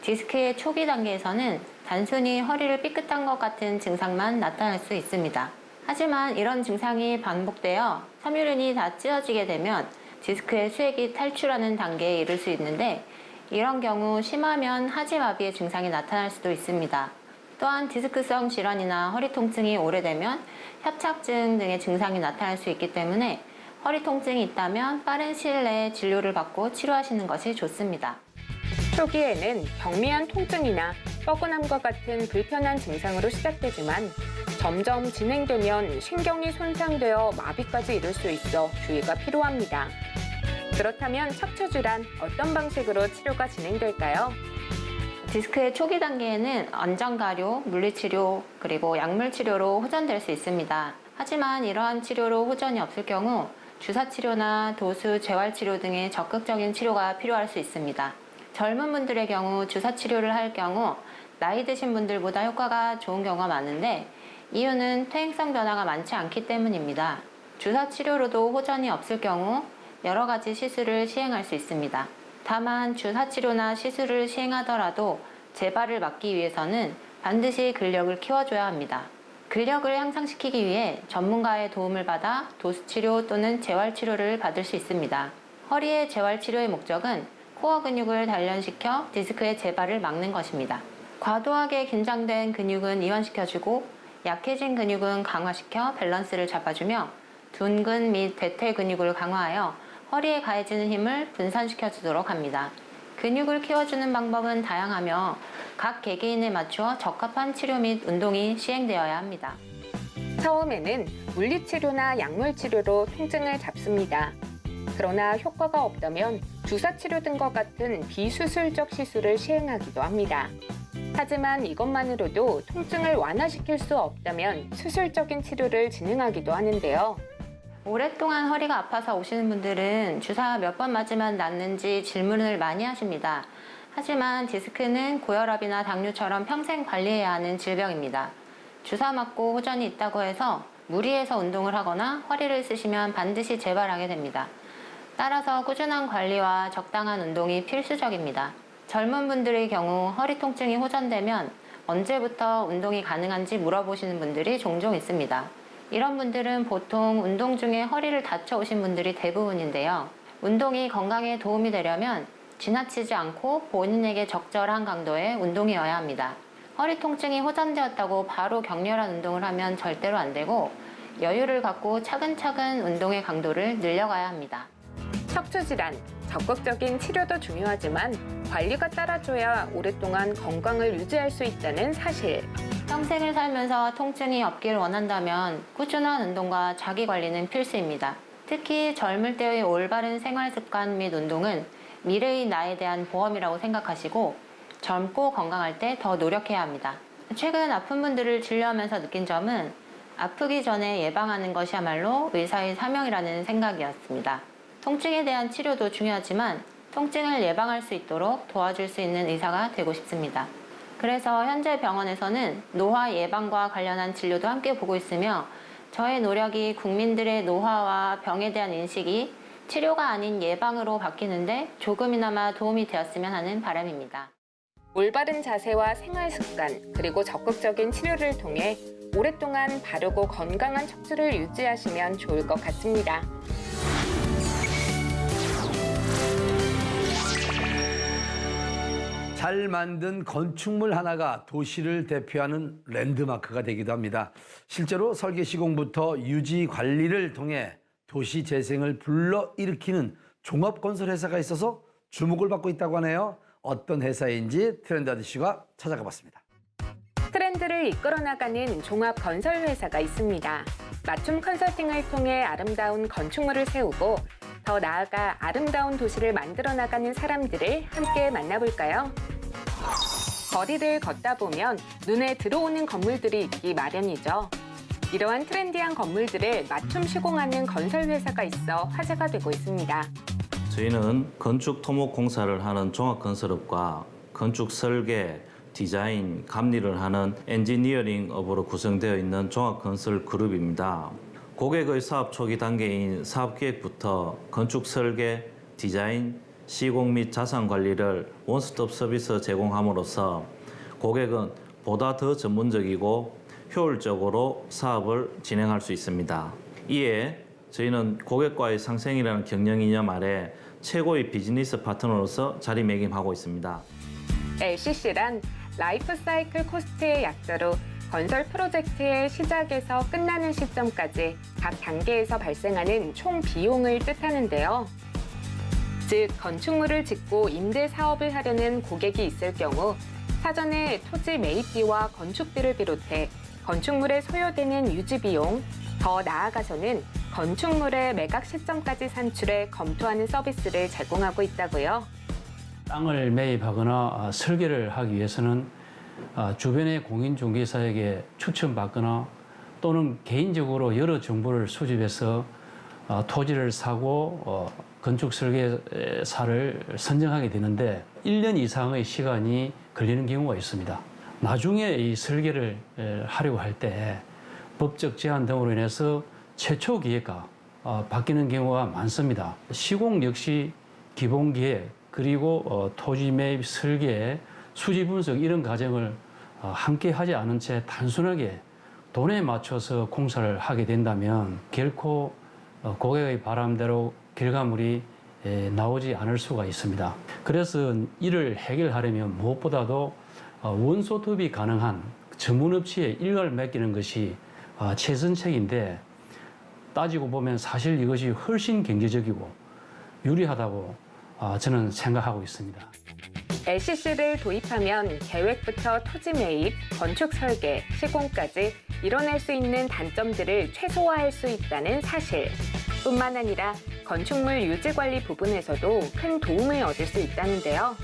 디스크의 초기 단계에서는 단순히 허리를 삐끗한 것 같은 증상만 나타날 수 있습니다. 하지만 이런 증상이 반복되어 섬유륜이 다 찢어지게 되면 디스크의 수액이 탈출하는 단계에 이를 수 있는데, 이런 경우 심하면 하지마비의 증상이 나타날 수도 있습니다. 또한 디스크성 질환이나 허리 통증이 오래되면 협착증 등의 증상이 나타날 수 있기 때문에 허리 통증이 있다면 빠른 시일 내에 진료를 받고 치료하시는 것이 좋습니다. 초기에는 경미한 통증이나 뻐근함과 같은 불편한 증상으로 시작되지만 점점 진행되면 신경이 손상되어 마비까지 이를 수 있어 주의가 필요합니다. 그렇다면 척추질환 어떤 방식으로 치료가 진행될까요? 디스크의 초기 단계에는 안전가료, 물리치료, 그리고 약물치료로 호전될 수 있습니다. 하지만 이러한 치료로 호전이 없을 경우 주사치료나 도수, 재활치료 등의 적극적인 치료가 필요할 수 있습니다. 젊은 분들의 경우 주사치료를 할 경우 나이 드신 분들보다 효과가 좋은 경우가 많은데, 이유는 퇴행성 변화가 많지 않기 때문입니다. 주사치료로도 호전이 없을 경우 여러 가지 시술을 시행할 수 있습니다. 다만 주사치료나 시술을 시행하더라도 재발을 막기 위해서는 반드시 근력을 키워줘야 합니다. 근력을 향상시키기 위해 전문가의 도움을 받아 도수치료 또는 재활치료를 받을 수 있습니다. 허리의 재활치료의 목적은 코어 근육을 단련시켜 디스크의 재발을 막는 것입니다. 과도하게 긴장된 근육은 이완시켜주고 약해진 근육은 강화시켜 밸런스를 잡아주며 둔근 및 대퇴 근육을 강화하여 허리에 가해지는 힘을 분산시켜주도록 합니다. 근육을 키워주는 방법은 다양하며 각 개개인에 맞추어 적합한 치료 및 운동이 시행되어야 합니다. 처음에는 물리치료나 약물치료로 통증을 잡습니다. 그러나 효과가 없다면 주사치료 등과 같은 비수술적 시술을 시행하기도 합니다. 하지만 이것만으로도 통증을 완화시킬 수 없다면 수술적인 치료를 진행하기도 하는데요. 오랫동안 허리가 아파서 오시는 분들은 주사 몇 번 맞으면 낫는지 질문을 많이 하십니다. 하지만 디스크는 고혈압이나 당뇨처럼 평생 관리해야 하는 질병입니다. 주사 맞고 호전이 있다고 해서 무리해서 운동을 하거나 허리를 쓰시면 반드시 재발하게 됩니다. 따라서 꾸준한 관리와 적당한 운동이 필수적입니다. 젊은 분들의 경우 허리 통증이 호전되면 언제부터 운동이 가능한지 물어보시는 분들이 종종 있습니다. 이런 분들은 보통 운동 중에 허리를 다쳐 오신 분들이 대부분인데요. 운동이 건강에 도움이 되려면 지나치지 않고 본인에게 적절한 강도의 운동이어야 합니다. 허리 통증이 호전되었다고 바로 격렬한 운동을 하면 절대로 안 되고 여유를 갖고 차근차근 운동의 강도를 늘려가야 합니다. 척추질환, 적극적인 치료도 중요하지만 관리가 따라줘야 오랫동안 건강을 유지할 수 있다는 사실. 평생을 살면서 통증이 없길 원한다면 꾸준한 운동과 자기 관리는 필수입니다. 특히 젊을 때의 올바른 생활 습관 및 운동은 미래의 나에 대한 보험이라고 생각하시고 젊고 건강할 때 더 노력해야 합니다. 최근 아픈 분들을 진료하면서 느낀 점은 아프기 전에 예방하는 것이야말로 의사의 사명이라는 생각이었습니다. 통증에 대한 치료도 중요하지만 통증을 예방할 수 있도록 도와줄 수 있는 의사가 되고 싶습니다. 그래서 현재 병원에서는 노화 예방과 관련한 진료도 함께 보고 있으며 저의 노력이 국민들의 노화와 병에 대한 인식이 치료가 아닌 예방으로 바뀌는데 조금이나마 도움이 되었으면 하는 바람입니다. 올바른 자세와 생활 습관, 그리고 적극적인 치료를 통해 오랫동안 바르고 건강한 척추를 유지하시면 좋을 것 같습니다. 잘 만든 건축물 하나가 도시를 대표하는 랜드마크가 되기도 합니다. 실제로 설계 시공부터 유지 관리를 통해 도시 재생을 불러일으키는 종합건설회사가 있어서 주목을 받고 있다고 하네요. 어떤 회사인지 트렌드 아저씨가 찾아가 봤습니다. 트렌드를 이끌어 나가는 종합건설회사가 있습니다. 맞춤 컨설팅을 통해 아름다운 건축물을 세우고 더 나아가 아름다운 도시를 만들어 나가는 사람들을 함께 만나볼까요? 거리를 걷다 보면 눈에 들어오는 건물들이 있기 마련이죠. 이러한 트렌디한 건물들을 맞춤 시공하는 건설회사가 있어 화제가 되고 있습니다. 저희는 건축 토목 공사를 하는 종합건설업과 건축 설계, 디자인, 감리를 하는 엔지니어링업으로 구성되어 있는 종합건설 그룹입니다. 고객의 사업 초기 단계인 사업계획부터 건축 설계, 디자인, 시공 및 자산 관리를 원스톱 서비스 제공함으로써 고객은 보다 더 전문적이고 효율적으로 사업을 진행할 수 있습니다. 이에 저희는 고객과의 상생이라는 경영 이념 아래 최고의 비즈니스 파트너로서 자리매김하고 있습니다. LCC란 라이프 사이클 코스트의 약자로 건설 프로젝트의 시작에서 끝나는 시점까지 각 단계에서 발생하는 총 비용을 뜻하는데요. 즉, 건축물을 짓고 임대 사업을 하려는 고객이 있을 경우 사전에 토지 매입비와 건축비를 비롯해 건축물에 소요되는 유지 비용, 더 나아가서는 건축물의 매각 시점까지 산출해 검토하는 서비스를 제공하고 있다고요. 땅을 매입하거나 설계를 하기 위해서는 주변의 공인중개사에게 추천받거나 또는 개인적으로 여러 정보를 수집해서 토지를 사고 건축설계사를 선정하게 되는데 1년 이상의 시간이 걸리는 경우가 있습니다. 나중에 이 설계를 하려고 할 때 법적 제한 등으로 인해서 최초 기획가 바뀌는 경우가 많습니다. 시공 역시 기본 기획 그리고 토지 매입 설계 수지 분석 이런 과정을 함께 하지 않은 채 단순하게 돈에 맞춰서 공사를 하게 된다면 결코 고객의 바람대로 결과물이 나오지 않을 수가 있습니다. 그래서 이를 해결하려면 무엇보다도 원소톱이 가능한 전문업체에 일가를 맡기는 것이 최선책인데 따지고 보면 사실 이것이 훨씬 경제적이고 유리하다고 저는 생각하고 있습니다. LCC를 도입하면 계획부터 토지 매입, 건축 설계, 시공까지 이뤄낼 수 있는 단점들을 최소화할 수 있다는 사실. 뿐만 아니라 건축물 유지 관리 부분에서도 큰 도움을 얻을 수 있다는데요.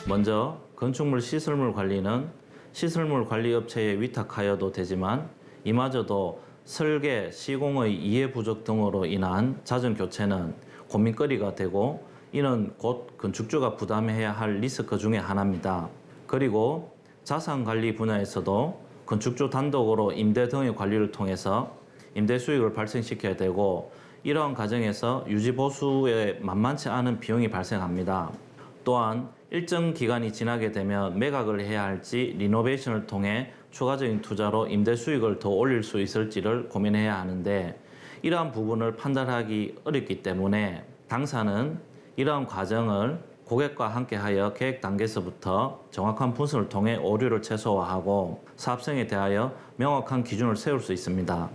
먼저 건축물 시설물 관리는 시설물 관리 업체에 위탁하여도 되지만 이마저도 설계, 시공의 이해 부족 등으로 인한 자전 교체는 고민거리가 되고 이는 곧 건축주가 부담해야 할 리스크 중에 하나입니다. 그리고 자산 관리 분야에서도 건축주 단독으로 임대 등의 관리를 통해서 임대 수익을 발생시켜야 되고 이러한 과정에서 유지 보수에 만만치 않은 비용이 발생합니다. 또한 일정 기간이 지나게 되면 매각을 해야 할지 리노베이션을 통해 추가적인 투자로 임대 수익을 더 올릴 수 있을지를 고민해야 하는데 이러한 부분을 판단하기 어렵기 때문에 당사는 이러한 과정을 고객과 함께하여 계획 단계에서부터 정확한 분석을 통해 오류를 최소화하고 사업성에 대하여 명확한 기준을 세울 수 있습니다.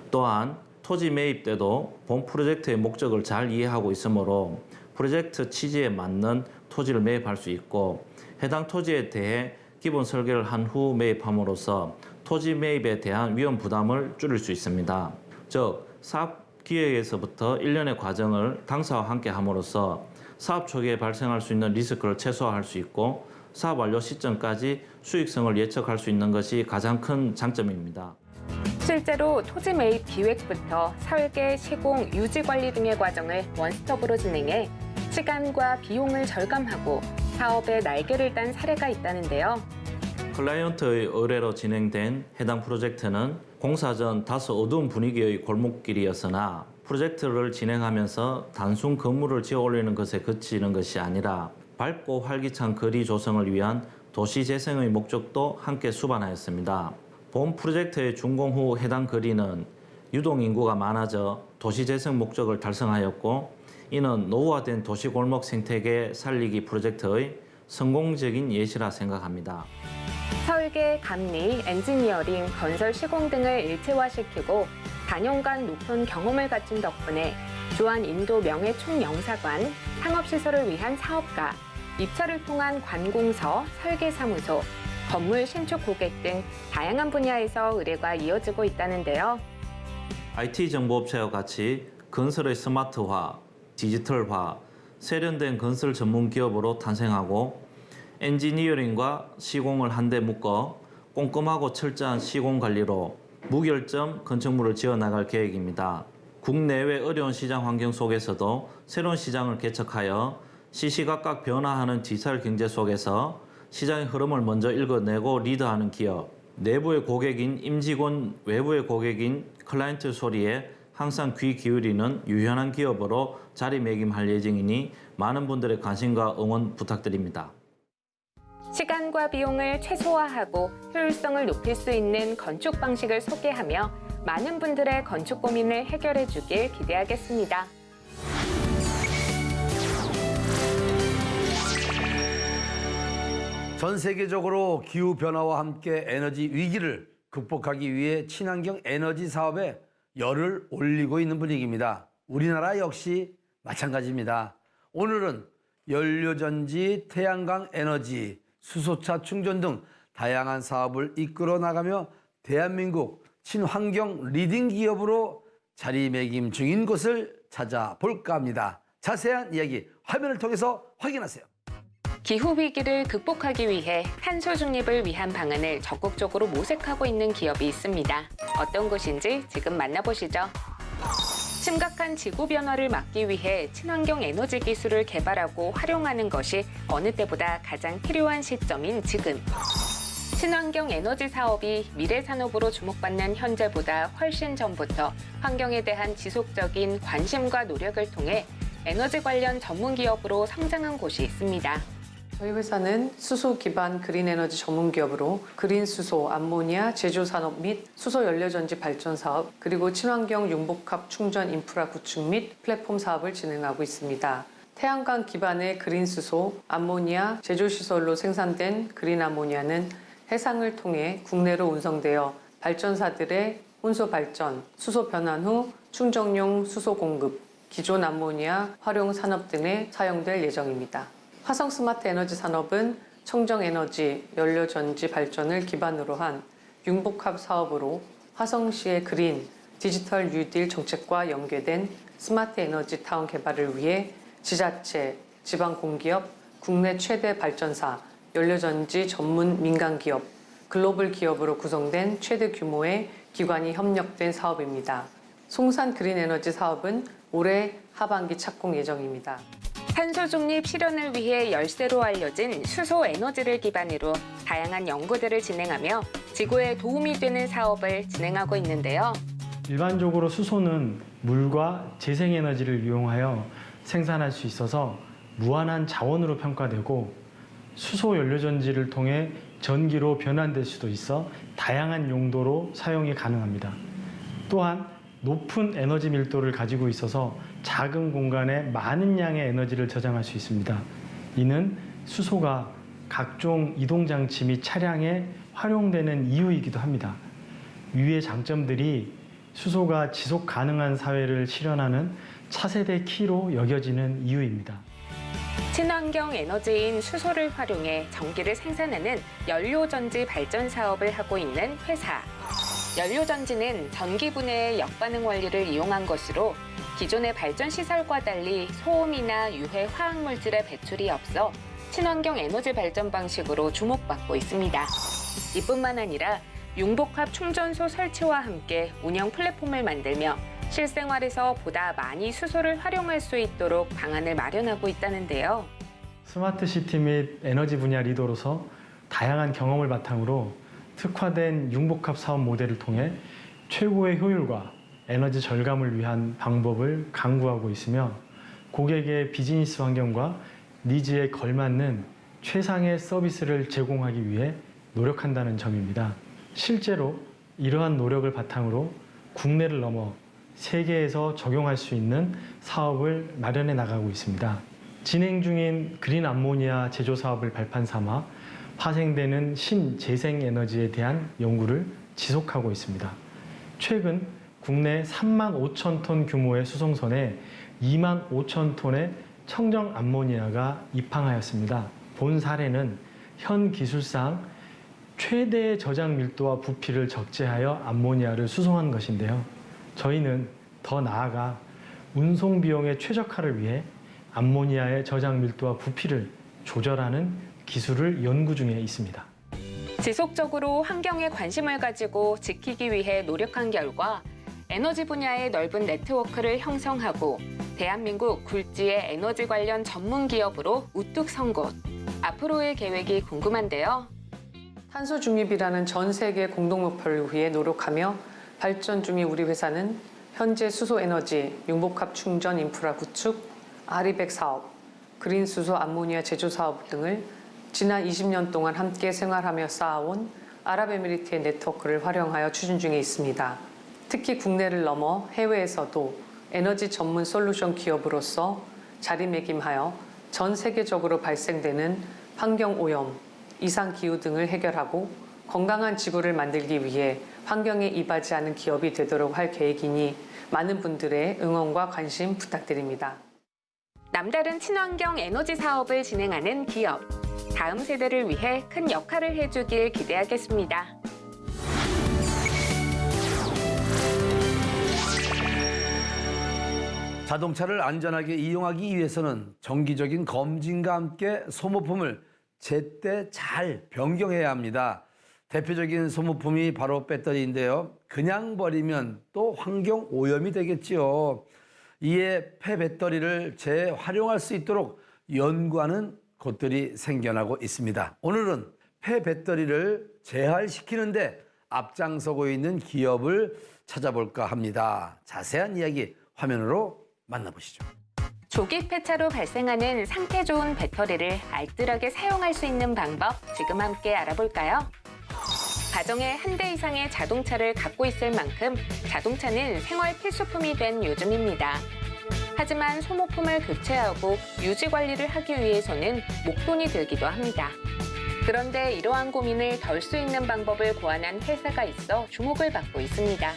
또한 토지 매입 때도 본 프로젝트의 목적을 잘 이해하고 있으므로 프로젝트 취지에 맞는 토지를 매입할 수 있고 해당 토지에 대해 기본 설계를 한 후 매입함으로써 토지 매입에 대한 위험 부담을 줄일 수 있습니다. 즉, 사업 기획에서부터 1년의 과정을 당사와 함께 함으로써 사업 초기에 발생할 수 있는 리스크를 최소화할 수 있고 사업 완료 시점까지 수익성을 예측할 수 있는 것이 가장 큰 장점입니다. 실제로 토지 매입 기획부터 설계, 시공, 유지 관리 등의 과정을 원스톱으로 진행해 시간과 비용을 절감하고 사업의 날개를 딴 사례가 있다는데요. 클라이언트의 의뢰로 진행된 해당 프로젝트는 공사 전 다소 어두운 분위기의 골목길이었으나 프로젝트를 진행하면서 단순 건물을 지어 올리는 것에 그치는 것이 아니라 밝고 활기찬 거리 조성을 위한 도시 재생의 목적도 함께 수반하였습니다. 본 프로젝트의 준공 후 해당 거리는 유동 인구가 많아져 도시 재생 목적을 달성하였고 이는 노후화된 도시 골목 생태계 살리기 프로젝트의 성공적인 예시라 생각합니다. 설계, 감리, 엔지니어링, 건설 시공 등을 일체화시키고 4년간 높은 경험을 갖춘 덕분에 주한 인도 명예 총영사관, 상업시설을 위한 사업가, 입찰을 통한 관공서, 설계사무소, 건물 신축 고객 등 다양한 분야에서 의뢰가 이어지고 있다는데요. IT 정보업체와 같이 건설의 스마트화, 디지털화, 세련된 건설 전문 기업으로 탄생하고 엔지니어링과 시공을 한데 묶어 꼼꼼하고 철저한 시공 관리로 무결점 건축물을 지어나갈 계획입니다. 국내외 어려운 시장 환경 속에서도 새로운 시장을 개척하여 시시각각 변화하는 디지털 경제 속에서 시장의 흐름을 먼저 읽어내고 리드하는 기업, 내부의 고객인 임직원, 외부의 고객인 클라이언트 소리에 항상 귀 기울이는 유연한 기업으로 자리매김할 예정이니 많은 분들의 관심과 응원 부탁드립니다. 시간과 비용을 최소화하고 효율성을 높일 수 있는 건축 방식을 소개하며 많은 분들의 건축 고민을 해결해 주길 기대하겠습니다. 전 세계적으로 기후변화와 함께 에너지 위기를 극복하기 위해 친환경 에너지 사업에 열을 올리고 있는 분위기입니다. 우리나라 역시 마찬가지입니다. 오늘은 연료전지, 태양광 에너지, 수소차 충전 등 다양한 사업을 이끌어 나가며 대한민국 친환경 리딩 기업으로 자리매김 중인 곳을 찾아볼까 합니다. 자세한 이야기 화면을 통해서 확인하세요. 기후위기를 극복하기 위해 탄소 중립을 위한 방안을 적극적으로 모색하고 있는 기업이 있습니다. 어떤 곳인지 지금 만나보시죠. 심각한 지구 변화를 막기 위해 친환경 에너지 기술을 개발하고 활용하는 것이 어느 때보다 가장 필요한 시점인 지금. 친환경 에너지 사업이 미래 산업으로 주목받는 현재보다 훨씬 전부터 환경에 대한 지속적인 관심과 노력을 통해 에너지 관련 전문 기업으로 성장한 곳이 있습니다. 저희 회사는 수소 기반 그린 에너지 전문 기업으로 그린 수소, 암모니아 제조 산업 및 수소 연료전지 발전 사업, 그리고 친환경 융복합 충전 인프라 구축 및 플랫폼 사업을 진행하고 있습니다. 태양광 기반의 그린 수소, 암모니아 제조 시설로 생산된 그린 암모니아는 해상을 통해 국내로 운송되어 발전사들의 혼소 발전, 수소 변환 후 충전용 수소 공급, 기존 암모니아 활용 산업 등에 사용될 예정입니다. 화성 스마트 에너지 산업은 청정 에너지, 연료전지 발전을 기반으로 한 융복합 사업으로 화성시의 그린, 디지털 뉴딜 정책과 연계된 스마트 에너지 타운 개발을 위해 지자체, 지방공기업, 국내 최대 발전사, 연료전지 전문 민간기업, 글로벌 기업으로 구성된 최대 규모의 기관이 협력된 사업입니다. 송산 그린 에너지 사업은 올해 하반기 착공 예정입니다. 탄소 중립 실현을 위해 열쇠로 알려진 수소 에너지를 기반으로 다양한 연구들을 진행하며 지구에 도움이 되는 사업을 진행하고 있는데요. 일반적으로 수소는 물과 재생에너지를 이용하여 생산할 수 있어서 무한한 자원으로 평가되고 수소 연료전지를 통해 전기로 변환될 수도 있어 다양한 용도로 사용이 가능합니다. 또한 높은 에너지 밀도를 가지고 있어서 작은 공간에 많은 양의 에너지를 저장할 수 있습니다. 이는 수소가 각종 이동장치 및 차량에 활용되는 이유이기도 합니다. 위의 장점들이 수소가 지속 가능한 사회를 실현하는 차세대 키로 여겨지는 이유입니다. 친환경 에너지인 수소를 활용해 전기를 생산하는 연료전지 발전 사업을 하고 있는 회사. 연료전지는 전기 분해의 역반응 원리를 이용한 것으로 기존의 발전 시설과 달리 소음이나 유해 화학물질의 배출이 없어 친환경 에너지 발전 방식으로 주목받고 있습니다. 이뿐만 아니라 융복합 충전소 설치와 함께 운영 플랫폼을 만들며 실생활에서 보다 많이 수소를 활용할 수 있도록 방안을 마련하고 있다는데요. 스마트시티 및 에너지 분야 리더로서 다양한 경험을 바탕으로 특화된 융복합 사업 모델을 통해 최고의 효율과 에너지 절감을 위한 방법을 강구하고 있으며 고객의 비즈니스 환경과 니즈에 걸맞는 최상의 서비스를 제공하기 위해 노력한다는 점입니다. 실제로 이러한 노력을 바탕으로 국내를 넘어 세계에서 적용할 수 있는 사업을 마련해 나가고 있습니다. 진행 중인 그린 암모니아 제조 사업을 발판 삼아 파생되는 신재생에너지에 대한 연구를 지속하고 있습니다. 최근 국내 3만 5천 톤 규모의 수송선에 2만 5천 톤의 청정 암모니아가 입항하였습니다. 본 사례는 현 기술상 최대의 저장 밀도와 부피를 적재하여 암모니아를 수송한 것인데요. 저희는 더 나아가 운송 비용의 최적화를 위해 암모니아의 저장 밀도와 부피를 조절하는 기술을 연구 중에 있습니다. 지속적으로 환경에 관심을 가지고 지키기 위해 노력한 결과 에너지 분야의 넓은 네트워크를 형성하고 대한민국 굴지의 에너지 관련 전문 기업으로 우뚝 선 곳. 앞으로의 계획이 궁금한데요. 탄소 중립이라는 전 세계 공동 목표를 위해 노력하며 발전 중인 우리 회사는 현재 수소에너지, 융복합 충전 인프라 구축, 아리백 사업, 그린 수소 암모니아 제조 사업 등을 지난 20년 동안 함께 생활하며 쌓아온 아랍에미리트의 네트워크를 활용하여 추진 중에 있습니다. 특히 국내를 넘어 해외에서도 에너지 전문 솔루션 기업으로서 자리매김하여 전 세계적으로 발생되는 환경오염, 이상기후 등을 해결하고 건강한 지구를 만들기 위해 환경에 이바지 않은 기업이 되도록 할 계획이니 많은 분들의 응원과 관심 부탁드립니다. 남다른 친환경 에너지 사업을 진행하는 기업. 다음 세대를 위해 큰 역할을 해주길 기대하겠습니다. 자동차를 안전하게 이용하기 위해서는 정기적인 검진과 함께 소모품을 제때 잘 변경해야 합니다. 대표적인 소모품이 바로 배터리인데요. 그냥 버리면 또 환경 오염이 되겠지요. 이에 폐배터리를 재활용할 수 있도록 연구하는 곳들이 생겨나고 있습니다. 오늘은 폐배터리를 재활시키는데 앞장서고 있는 기업을 찾아볼까 합니다. 자세한 이야기 화면으로 만나보시죠. 조기 폐차로 발생하는 상태 좋은 배터리를 알뜰하게 사용할 수 있는 방법 지금 함께 알아볼까요? 가정에 한 대 이상의 자동차를 갖고 있을 만큼 자동차는 생활 필수품이 된 요즘입니다. 하지만 소모품을 교체하고 유지 관리를 하기 위해서는 목돈이 들기도 합니다. 그런데 이러한 고민을 덜 수 있는 방법을 고안한 회사가 있어 주목을 받고 있습니다.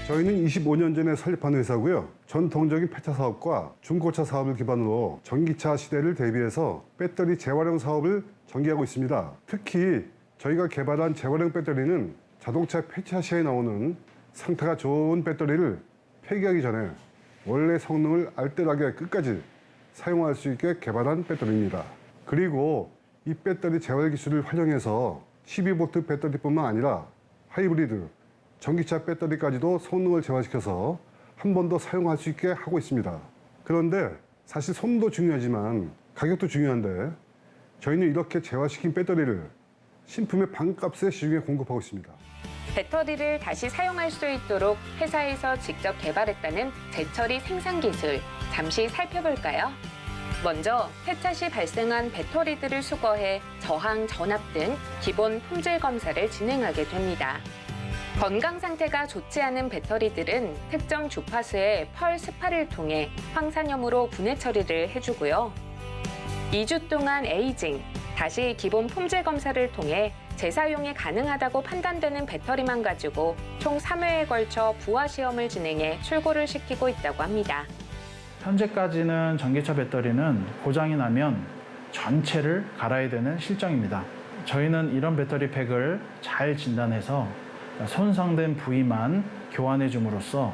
저희는 25년 전에 설립한 회사고요. 전통적인 폐차 사업과 중고차 사업을 기반으로 전기차 시대를 대비해서 배터리 재활용 사업을 전개하고 있습니다. 특히 저희가 개발한 재활용 배터리는 자동차 폐차 시에 나오는 상태가 좋은 배터리를 폐기하기 전에 원래 성능을 알뜰하게 끝까지 사용할 수 있게 개발한 배터리입니다. 그리고 이 배터리 재활 기술을 활용해서 12V 배터리뿐만 아니라 하이브리드, 전기차 배터리까지도 성능을 재활시켜서 한 번 더 사용할 수 있게 하고 있습니다. 그런데 사실 손도 중요하지만 가격도 중요한데 저희는 이렇게 재활시킨 배터리를 신품의 반값에 시중에 공급하고 있습니다. 배터리를 다시 사용할 수 있도록 회사에서 직접 개발했다는 재처리 생산 기술, 잠시 살펴볼까요? 먼저 폐차 시 발생한 배터리들을 수거해 저항, 전압 등 기본 품질 검사를 진행하게 됩니다. 건강 상태가 좋지 않은 배터리들은 특정 주파수의 펄 스파를 통해 황산염으로 분해 처리를 해주고요. 2주 동안 에이징, 다시 기본 품질 검사를 통해 재사용이 가능하다고 판단되는 배터리만 가지고 총 3회에 걸쳐 부하 시험을 진행해 출고를 시키고 있다고 합니다. 현재까지는 전기차 배터리는 고장이 나면 전체를 갈아야 되는 실정입니다. 저희는 이런 배터리 팩을 잘 진단해서 손상된 부위만 교환해 줌으로써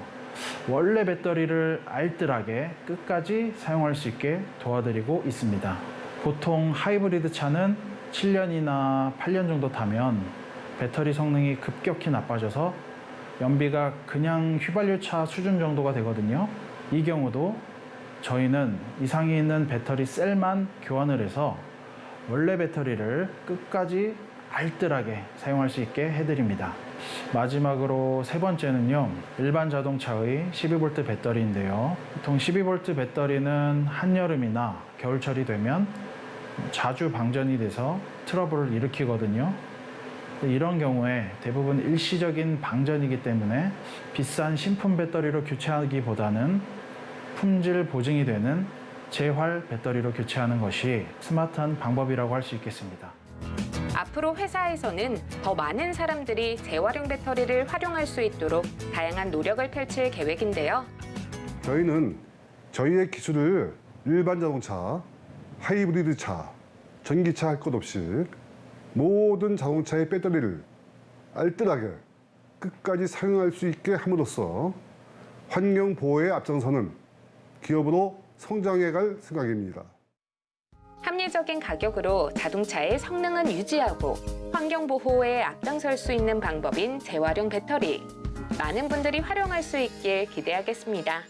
원래 배터리를 알뜰하게 끝까지 사용할 수 있게 도와드리고 있습니다. 보통 하이브리드 차는 7년이나 8년 정도 타면 배터리 성능이 급격히 나빠져서 연비가 그냥 휘발유차 수준 정도가 되거든요. 이 경우도 저희는 이상이 있는 배터리 셀만 교환을 해서 원래 배터리를 끝까지 알뜰하게 사용할 수 있게 해드립니다. 마지막으로 세 번째는요, 일반 자동차의 12V 배터리인데요. 보통 12V 배터리는 한여름이나 겨울철이 되면 자주 방전이 돼서 트러블을 일으키거든요. 이런 경우에 대부분 일시적인 방전이기 때문에 비싼 신품 배터리로 교체하기보다는 품질 보증이 되는 재활 배터리로 교체하는 것이 스마트한 방법이라고 할 수 있겠습니다. 앞으로 회사에서는 더 많은 사람들이 재활용 배터리를 활용할 수 있도록 다양한 노력을 펼칠 계획인데요. 저희는 저희의 기술을 일반 자동차, 하이브리드 차, 전기차 할 것 없이 모든 자동차의 배터리를 알뜰하게 끝까지 사용할 수 있게 함으로써 환경 보호에 앞장서는 기업으로 성장해갈 생각입니다. 합리적인 가격으로 자동차의 성능은 유지하고 환경 보호에 앞장설 수 있는 방법인 재활용 배터리. 많은 분들이 활용할 수 있길 기대하겠습니다.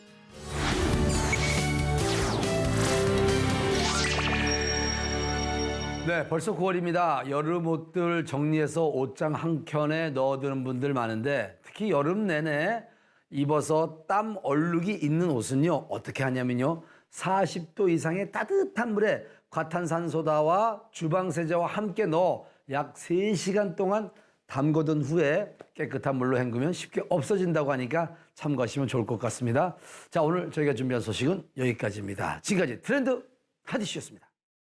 네, 벌써 9월입니다. 여름 옷들 정리해서 옷장 한 켠에 넣어두는 분들 많은데 특히 여름 내내 입어서 땀 얼룩이 있는 옷은요, 어떻게 하냐면요, 40도 이상의 따뜻한 물에 과탄산소다와 주방세제와 함께 넣어 약 3시간 동안 담궈둔 후에 깨끗한 물로 헹구면 쉽게 없어진다고 하니까 참고하시면 좋을 것 같습니다. 자, 오늘 저희가 준비한 소식은 여기까지입니다. 지금까지 트렌드 하디슈였습니다.